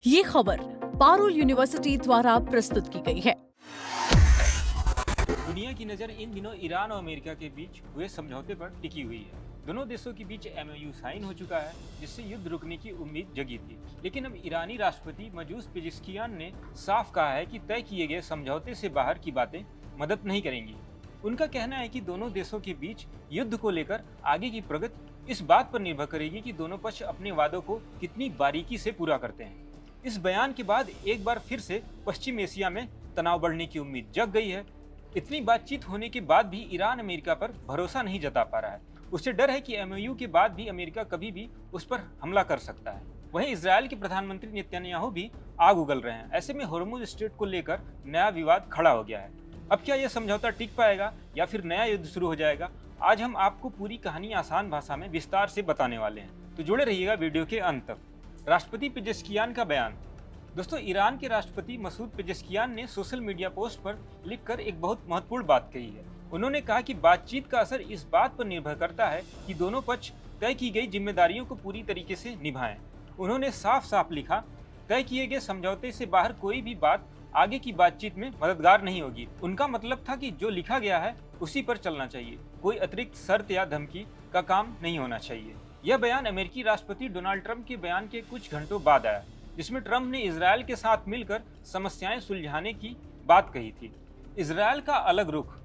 ये खबर पारुल यूनिवर्सिटी द्वारा प्रस्तुत की गई है। दुनिया की नज़र इन दिनों ईरान और अमेरिका के बीच हुए समझौते पर टिकी हुई है। दोनों देशों के बीच एमओयू साइन हो चुका है, जिससे युद्ध रुकने की उम्मीद जगी थी। लेकिन अब ईरानी राष्ट्रपति मजूद पेजेस्कियान ने साफ कहा है कि तय किए गए समझौते से बाहर की बातें मदद नहीं करेंगी। उनका कहना है कि दोनों देशों के बीच युद्ध को लेकर आगे की प्रगति इस बात पर निर्भर करेगी कि दोनों पक्ष अपने वादों को कितनी बारीकी से पूरा करते हैं। इस बयान के बाद एक बार फिर से पश्चिम एशिया में तनाव बढ़ने की उम्मीद जग गई है। इतनी बातचीत होने के बाद भी ईरान अमेरिका पर भरोसा नहीं जता पा रहा है। उसे डर है कि एमओयू के बाद भी अमेरिका कभी भी उस पर हमला कर सकता है। वहीं इजरायल के प्रधानमंत्री नेतन्याहू भी आग उगल रहे हैं। ऐसे में होर्मुज स्ट्रेट को लेकर नया विवाद खड़ा हो गया है। अब क्या यह समझौता टिक पाएगा या फिर नया युद्ध शुरू हो जाएगा? आज हम आपको पूरी कहानी आसान भाषा में विस्तार से बताने वाले हैं, तो जुड़े रहिएगा वीडियो के अंत तक। राष्ट्रपति पेजेस्कियान का बयान। दोस्तों, ईरान के राष्ट्रपति मसूद पेजेस्कियान ने सोशल मीडिया पोस्ट पर लिखकर एक बहुत महत्वपूर्ण बात कही है। उन्होंने कहा कि बातचीत का असर इस बात पर निर्भर करता है कि दोनों पक्ष तय की गई जिम्मेदारियों को पूरी तरीके से निभाएं। उन्होंने साफ साफ लिखा, तय किए गए समझौते से बाहर कोई भी बात आगे की बातचीत में मददगार नहीं होगी। उनका मतलब था कि जो लिखा गया है उसी पर चलना चाहिए, कोई अतिरिक्त शर्त या धमकी का काम नहीं होना चाहिए। यह बयान अमेरिकी राष्ट्रपति डोनाल्ड ट्रंप के बयान के कुछ घंटों बाद आया, जिसमें ट्रंप ने इजरायल के साथ मिलकर समस्याएं सुलझाने की बात कही थी। इजरायल का अलग रुख।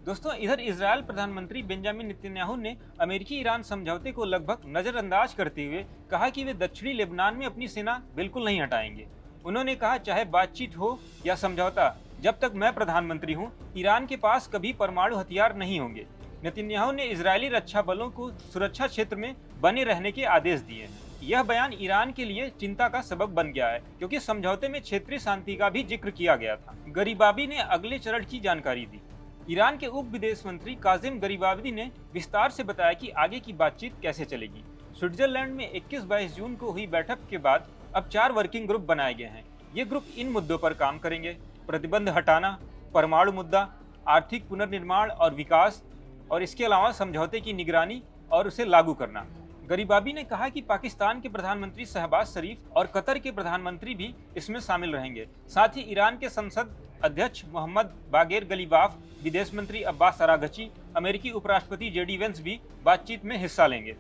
दोस्तों, इधर इजरायल प्रधानमंत्री बेंजामिन नेतन्याहू ने अमेरिकी ईरान समझौते को लगभग नजरअंदाज करते हुए कहा कि वे दक्षिणी लेबनान में अपनी सेना बिल्कुल नहीं हटाएंगे। उन्होंने कहा, चाहे बातचीत हो या समझौता, जब तक मैं प्रधानमंत्री हूं, ईरान के पास कभी परमाणु हथियार नहीं होंगे। नेतन्याहू ने इजरायली रक्षा बलों को सुरक्षा क्षेत्र में बने रहने के आदेश दिए हैं। यह बयान ईरान के लिए चिंता का सबब बन गया है, क्योंकि समझौते में क्षेत्रीय शांति का भी जिक्र किया गया था। गरीबाबी ने अगले चरण की जानकारी दी। ईरान के उप विदेश मंत्री काजिम गरीबाबी ने विस्तार से बताया कि आगे की बातचीत कैसे चलेगी। स्विट्जरलैंड में 21-22 जून को हुई बैठक के बाद अब 4 वर्किंग ग्रुप बनाए गए हैं। ये ग्रुप इन मुद्दों पर काम करेंगे: प्रतिबंध हटाना, परमाणु मुद्दा, आर्थिक पुनर्निर्माण और विकास, और इसके अलावा समझौते की निगरानी और उसे लागू करना। गरीबाबी ने कहा कि पाकिस्तान के प्रधानमंत्री शहबाज शरीफ और कतर के प्रधानमंत्री भी इसमें शामिल रहेंगे। साथ ही ईरान के संसद अध्यक्ष मोहम्मद बागेर गलीबाफ, विदेश मंत्री अब्बास अरागची, अमेरिकी उपराष्ट्रपति जेडी वेंस भी बातचीत में हिस्सा लेंगे।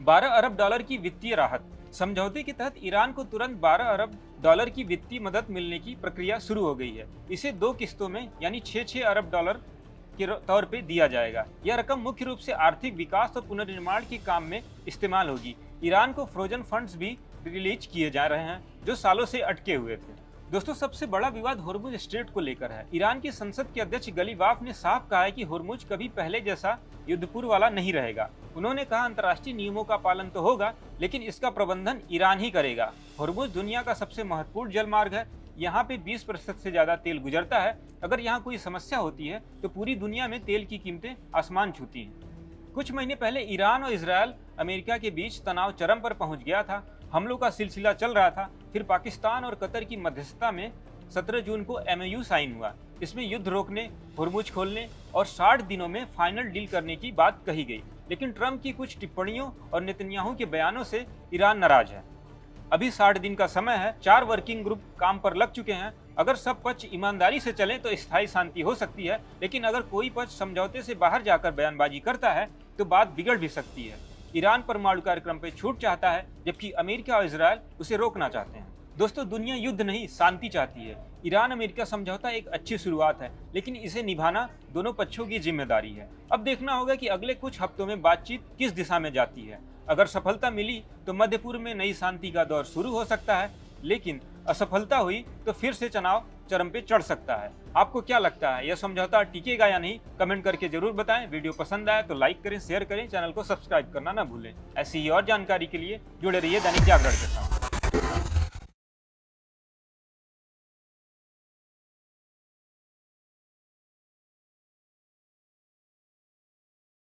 12 अरब डॉलर की वित्तीय राहत। समझौते के तहत ईरान को तुरंत 12 अरब डॉलर की वित्तीय मदद मिलने की प्रक्रिया शुरू हो गई है। इसे 2 किस्तों में यानी 6-6 अरब डॉलर के तौर पे दिया जाएगा। यह रकम मुख्य रूप से आर्थिक विकास और पुनर्निर्माण के काम में इस्तेमाल होगी। ईरान को फ्रोजन फंड्स भी रिलीज किए जा रहे हैं, जो सालों से अटके हुए थे। दोस्तों, सबसे बड़ा विवाद होर्मुज स्ट्रेट को लेकर है। ईरान की संसद के अध्यक्ष गलीबाफ ने साफ कहा है कि होर्मुज कभी पहले जैसा युद्धपूर्व वाला नहीं रहेगा। उन्होंने कहा, अंतर्राष्ट्रीय नियमों का पालन तो होगा, लेकिन इसका प्रबंधन ईरान ही करेगा। होर्मुज दुनिया का सबसे महत्वपूर्ण जलमार्ग है। यहाँ पे 20% से ज्यादा तेल गुजरता है। अगर यहाँ कोई समस्या होती है तो पूरी दुनिया में तेल की कीमतें आसमान छूती हैं। कुछ महीने पहले ईरान और इजरायल अमेरिका के बीच तनाव चरम पर पहुंच गया था। हमलों का सिलसिला चल रहा था। फिर पाकिस्तान और कतर की मध्यस्थता में 17 जून को एमओयू साइन हुआ। इसमें युद्ध रोकने, होर्मुज खोलने और 60 दिनों में फाइनल डील करने की बात कही गई। लेकिन ट्रंप की कुछ टिप्पणियों और नेतन्याहू के बयानों से ईरान नाराज है। अभी 60 दिन का समय है। 4 वर्किंग ग्रुप काम पर लग चुके हैं। अगर सब पक्ष ईमानदारी से चलें तो स्थायी शांति हो सकती है, लेकिन अगर कोई पक्ष समझौते से बाहर जाकर बयानबाजी करता है तो बात बिगड़ भी सकती है। ईरान परमाणु कार्यक्रम पर छूट चाहता है, जबकि अमेरिका और इजरायल उसे रोकना चाहते हैं। दोस्तों, दुनिया युद्ध नहीं, शांति चाहती है। ईरान अमेरिका समझौता एक अच्छी शुरुआत है, लेकिन इसे निभाना दोनों पक्षों की जिम्मेदारी है। अब देखना होगा कि अगले कुछ हफ्तों में बातचीत किस दिशा में जाती है। अगर सफलता मिली तो मध्य पूर्व में नई शांति का दौर शुरू हो सकता है, लेकिन असफलता हुई तो फिर से तनाव चरम पे चढ़ सकता है। आपको क्या लगता है, यह समझौता टिकेगा या नहीं? कमेंट करके जरूर बताएं। वीडियो पसंद आए तो लाइक करें, शेयर करें, चैनल को सब्सक्राइब करना ना भूलें। ऐसी ही और जानकारी के लिए जुड़े रहिए दैनिक जागरण के साथ।